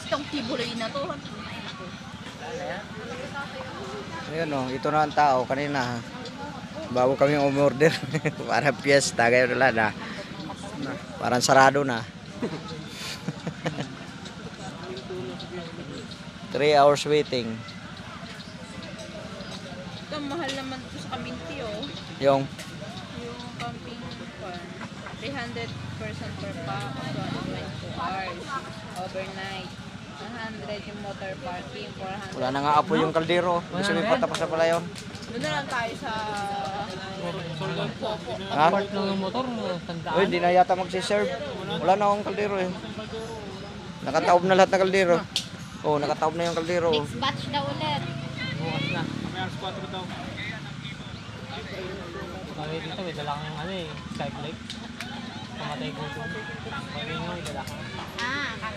tong tibuloy na to. Ayun o, ito na ang tao kanina. Bago kami umorder. Para fiesta, kayo wala na. Parang sarado na. 3 hours waiting. Ito, mahal naman ito sa Kaminti, oh. Yung Yung camping farm. 300% per pack, 224 hours. Overnight. 100 yung motor parking, 400. wala na nga apoy yung kaldero. Gusto mo patapos na pala yun. Doon na lang tayo sa... Ha? Part lang ng motor, tandaan. Uy, di na yata magsiserve. Wala na akong kaldero eh. Nakataob na lahat ng kaldero. Oh, nakataob na yung kaldero. Next batch na ulit. Bukas na. Kami dito, may dala kang ano eh, skype light. Pamatay ko ito. Pag yun yung may dala kang. Ah,